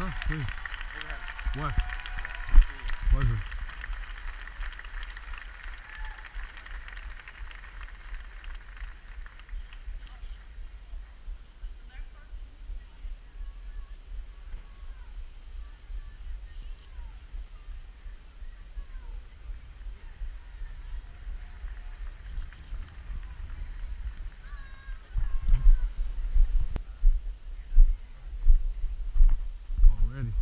sir, please. Wes. Pleasure. Already.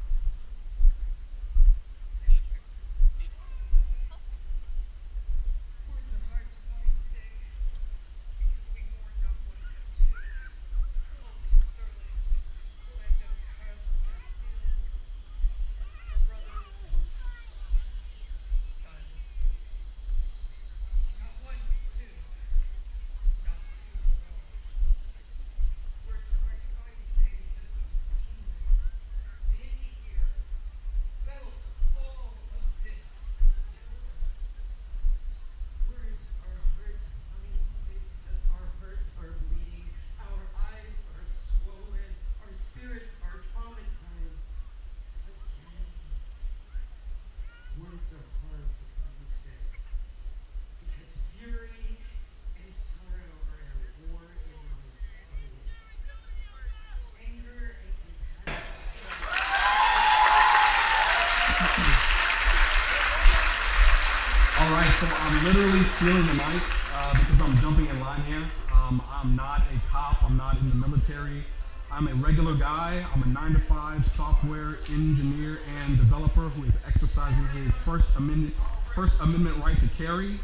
All right, so I'm literally stealing the mic because I'm jumping in line here. I'm not a cop, I'm not in the military. I'm a regular guy. I'm a 9-to-5 software engineer and developer who is exercising his First Amendment right to carry.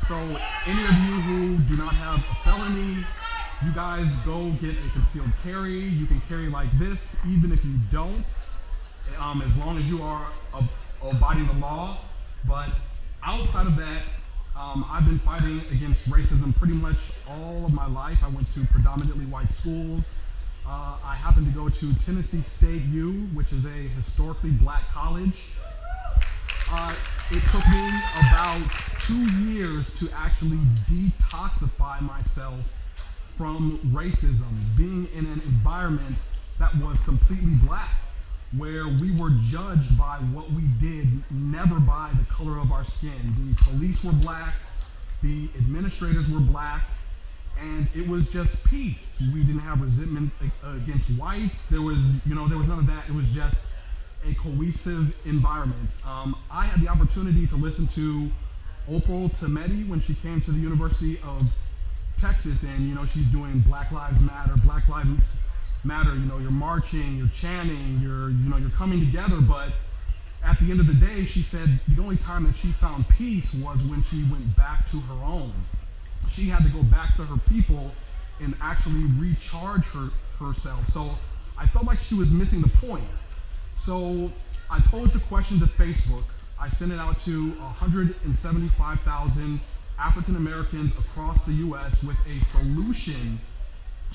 So any of you who do not have a felony, you guys go get a concealed carry. You can carry like this, even if you don't, as long as you are abiding the law. But outside of that, I've been fighting against racism pretty much all of my life. I went to predominantly white schools. I happened to go to Tennessee State U, which is a historically black college. It took me about 2 years to actually detoxify myself from racism, being in an environment that was completely black, where we were judged by what we did, never by the color of our skin. The police were black, the administrators were black, and it was just peace. We didn't have resentment against whites. There was none of that. It was just a cohesive environment. I had the opportunity to listen to Opal Tometi when she came to the University of Texas, and she's doing Black Lives Matter, Black Lives Matter. You're marching, you're chanting, you're coming together. But at the end of the day, she said the only time that she found peace was when she went back to her own. She had to go back to her people and actually recharge herself. So I felt like she was missing the point. So I posed a question to Facebook. I sent it out to 175,000 African Americans across the US with a solution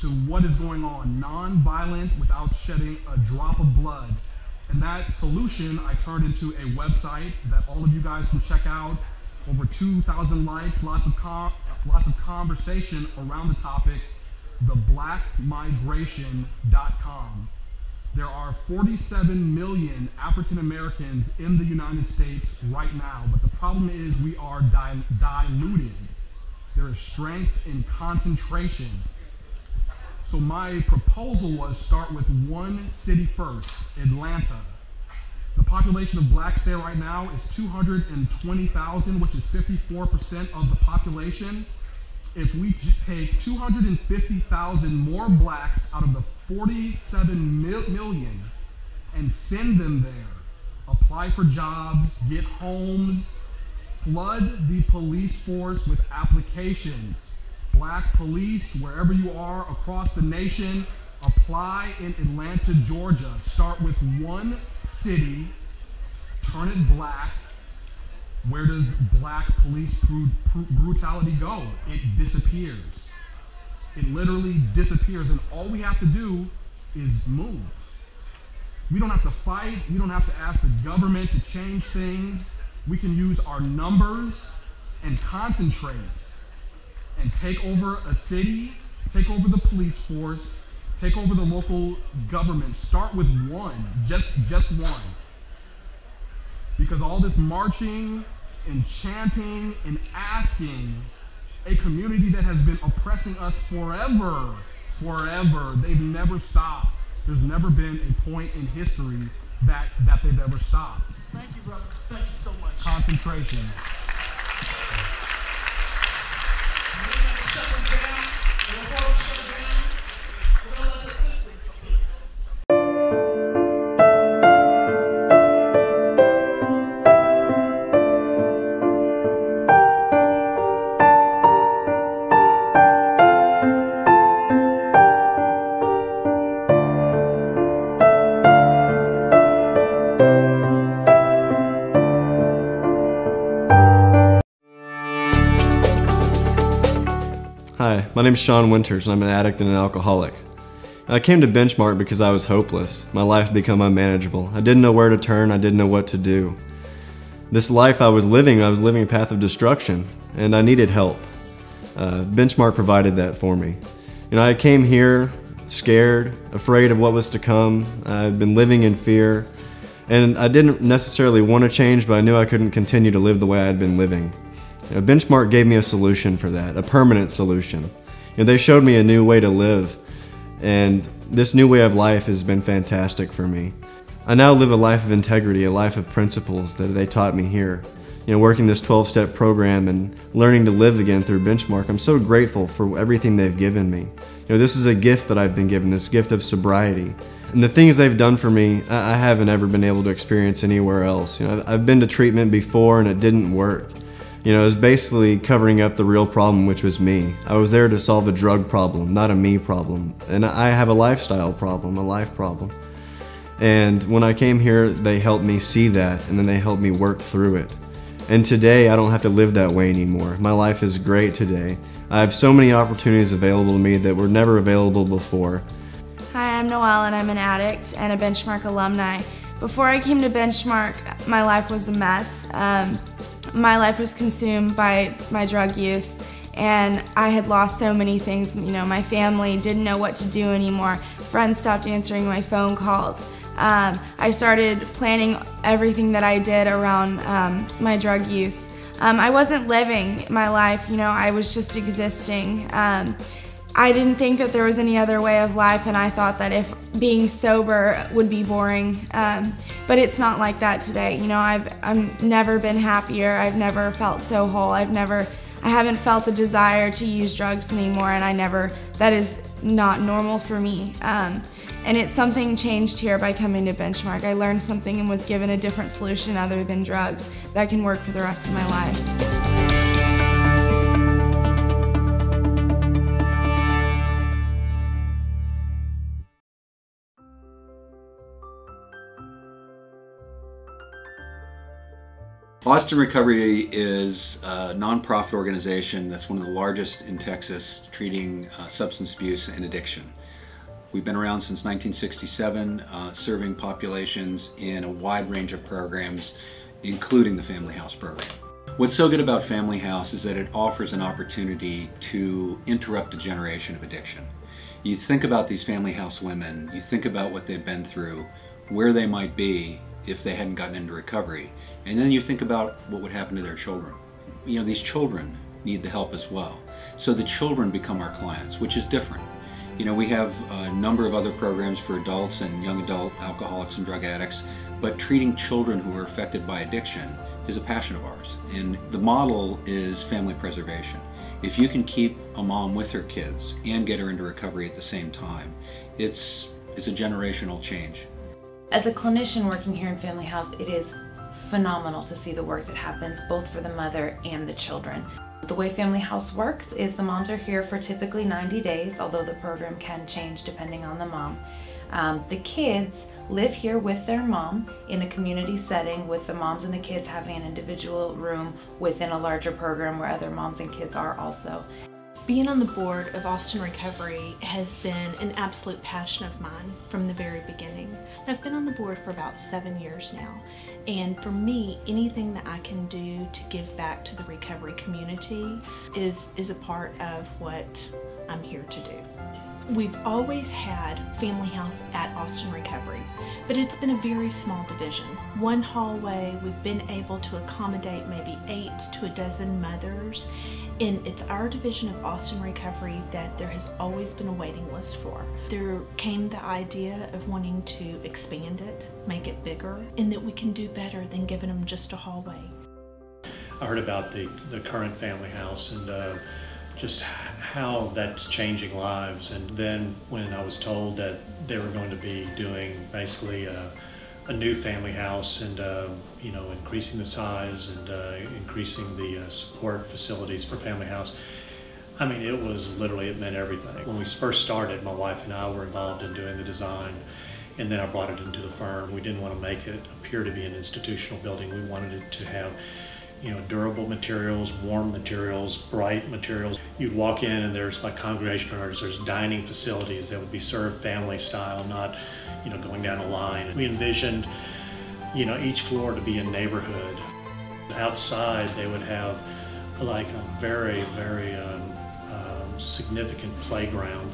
to what is going on, non-violent, without shedding a drop of blood. And that solution I turned into a website that all of you guys can check out. Over 2,000 likes, lots of conversation around the topic, theblackmigration.com. There are 47 million African Americans in the United States right now, but the problem is we are diluted. There is strength in concentration. So my proposal was start with one city first, Atlanta. The population of blacks there right now is 220,000, which is 54% of the population. If we take 250,000 more blacks out of the 47 million and send them there, apply for jobs, get homes, flood the police force with applications. Black police, wherever you are across the nation, apply in Atlanta, Georgia. Start with one city, turn it black. Where does black police brutality go? It disappears. It literally disappears, and all we have to do is move. We don't have to fight. We don't have to ask the government to change things. We can use our numbers and concentrate and take over a city, take over the police force, Take over the local government. Start with one, just one. Because all this marching and chanting and asking, a community that has been oppressing us forever, they've never stopped. There's never been a point in history that they've ever stopped. Thank you, brother. Thank you so much. Concentration. Hi, my name is Sean Winters and I'm an addict and an alcoholic. I came to Benchmark because I was hopeless. My life had become unmanageable. I didn't know where to turn, I didn't know what to do. This life I was living a path of destruction, and I needed help. Benchmark provided that for me. I came here scared, afraid of what was to come. I've been living in fear, and I didn't necessarily want to change, but I knew I couldn't continue to live the way I had been living. Benchmark gave me a solution for that, a permanent solution. They showed me a new way to live, and this new way of life has been fantastic for me. I now live a life of integrity, a life of principles that they taught me here. Working this 12-step program and learning to live again through Benchmark, I'm so grateful for everything they've given me. This is a gift that I've been given, this gift of sobriety. And the things they've done for me, I haven't ever been able to experience anywhere else. I've been to treatment before and it didn't work. It was basically covering up the real problem, which was me. I was there to solve a drug problem, not a me problem. And I have a lifestyle problem, a life problem. And when I came here, they helped me see that, and then they helped me work through it. And today, I don't have to live that way anymore. My life is great today. I have so many opportunities available to me that were never available before. Hi, I'm Noelle, and I'm an addict and a Benchmark alumni. Before I came to Benchmark, my life was a mess. My life was consumed by my drug use, and I had lost so many things. My family didn't know what to do anymore. Friends stopped answering my phone calls. I started planning everything that I did around my drug use. I wasn't living my life, I was just existing. I didn't think that there was any other way of life, and I thought that if being sober would be boring, but it's not like that today. I've never been happier. I've never felt so whole. I haven't felt the desire to use drugs anymore, and that is not normal for me. And it's something changed here by coming to Benchmark. I learned something and was given a different solution other than drugs that can work for the rest of my life. Austin Recovery is a nonprofit organization that's one of the largest in Texas treating substance abuse and addiction. We've been around since 1967, serving populations in a wide range of programs, including the Family House program. What's so good about Family House is that it offers an opportunity to interrupt a generation of addiction. You think about these Family House women, you think about what they've been through, where they might be if they hadn't gotten into recovery. And then you think about what would happen to their children. These children need the help as well. So the children become our clients, which is different. We have a number of other programs for adults and young adult alcoholics and drug addicts, but treating children who are affected by addiction is a passion of ours. And the model is family preservation. If you can keep a mom with her kids and get her into recovery at the same time, it's a generational change. As a clinician working here in Family House, it is phenomenal to see the work that happens both for the mother and the children. The way Family House works is the moms are here for typically 90 days, although the program can change depending on the mom. The kids live here with their mom in a community setting, with the moms and the kids having an individual room within a larger program where other moms and kids are also. Being on the board of Austin Recovery has been an absolute passion of mine from the very beginning. I've been on the board for about 7 years now, and for me, anything that I can do to give back to the recovery community is a part of what I'm here to do. We've always had Family House at Austin Recovery, but it's been a very small division. One hallway, we've been able to accommodate maybe 8 to a dozen mothers, and it's our division of Austin Recovery that there has always been a waiting list for. There came the idea of wanting to expand it, make it bigger, and that we can do better than giving them just a hallway. I heard about the current Family House and just how that's changing lives. And then when I was told that they were going to be doing basically a new Family House and you know, increasing the size and increasing the support facilities for Family House, I mean, it was literally, it meant everything. When we first started, my wife and I were involved in doing the design, and then I brought it into the firm. We didn't want to make it appear to be an institutional building. We wanted it to have, you know, durable materials, warm materials, bright materials. You'd walk in and there's like congregation orders, there's dining facilities that would be served family style, not, you know, going down a line. We envisioned, you know, each floor to be a neighborhood. Outside they would have like a very, very significant playground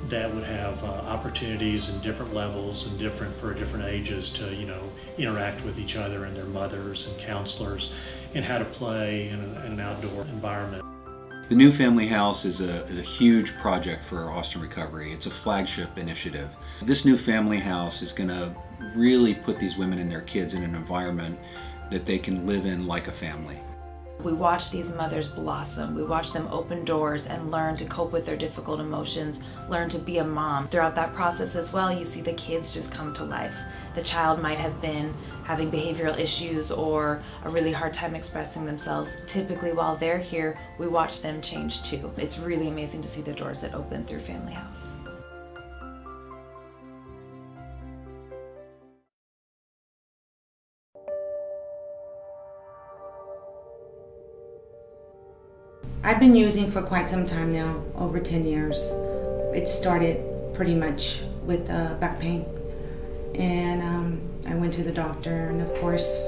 that would have opportunities in different levels and for different ages to, you know, interact with each other and their mothers and counselors, and how to play in an outdoor environment. The new Family House is a huge project for Austin Recovery. It's a flagship initiative. This new Family House is going to really put these women and their kids in an environment that they can live in like a family. We watch these mothers blossom. We watch them open doors and learn to cope with their difficult emotions, learn to be a mom. Throughout that process as well, you see the kids just come to life. The child might have been having behavioral issues or a really hard time expressing themselves. Typically while they're here, we watch them change too. It's really amazing to see the doors that open through Family House. I've been using for quite some time now, over 10 years. It started pretty much with back pain. And I went to the doctor and of course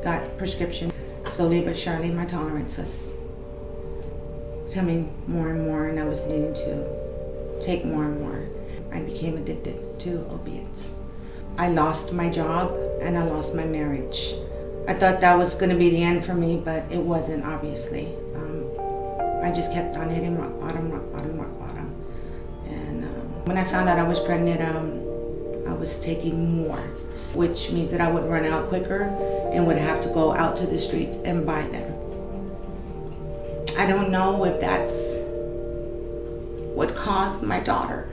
got prescription. Slowly but surely my tolerance was becoming more and more, and I was needing to take more and more. I became addicted to opiates. I lost my job and I lost my marriage. I thought that was going to be the end for me, but it wasn't, obviously. I just kept on hitting rock bottom, rock bottom, rock bottom. And when I found out I was pregnant, I was taking more, which means that I would run out quicker and would have to go out to the streets and buy them. I don't know if that's what caused my daughter.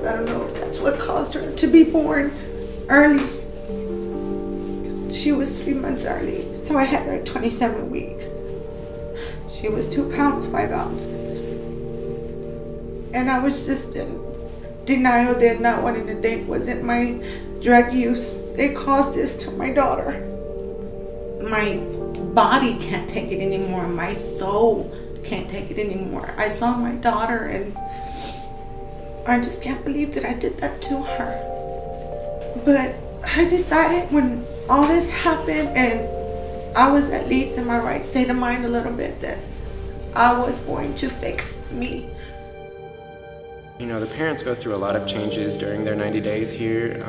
I don't know if that's what caused her to be born early. She was 3 months early, so I had her at 27 weeks. She was 2 pounds, 5 ounces. And I was just in denial that not wanting to date wasn't my drug use. It caused this to my daughter. My body can't take it anymore. My soul can't take it anymore. I saw my daughter and I just can't believe that I did that to her. But I decided when all this happened and I was at least in my right state of mind a little bit that I was going to fix me. You know, the parents go through a lot of changes during their 90 days here.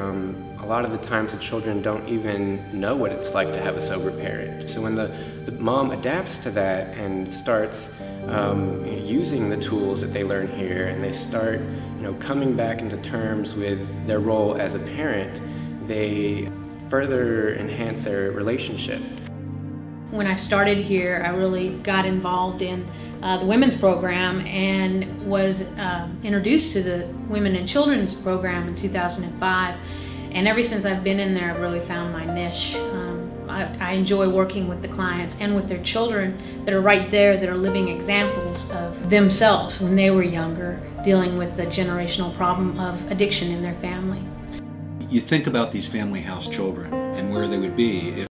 A lot of the times the children don't even know what it's like to have a sober parent. So when the mom adapts to that and starts using the tools that they learn here, and they start, you know, coming back into terms with their role as a parent, they further enhance their relationship. When I started here, I really got involved in the women's program and was introduced to the women and children's program in 2005. And ever since I've been in there, I've really found my niche. I enjoy working with the clients and with their children that are right there, that are living examples of themselves when they were younger, dealing with the generational problem of addiction in their family. You think about these Family House children and where they would be if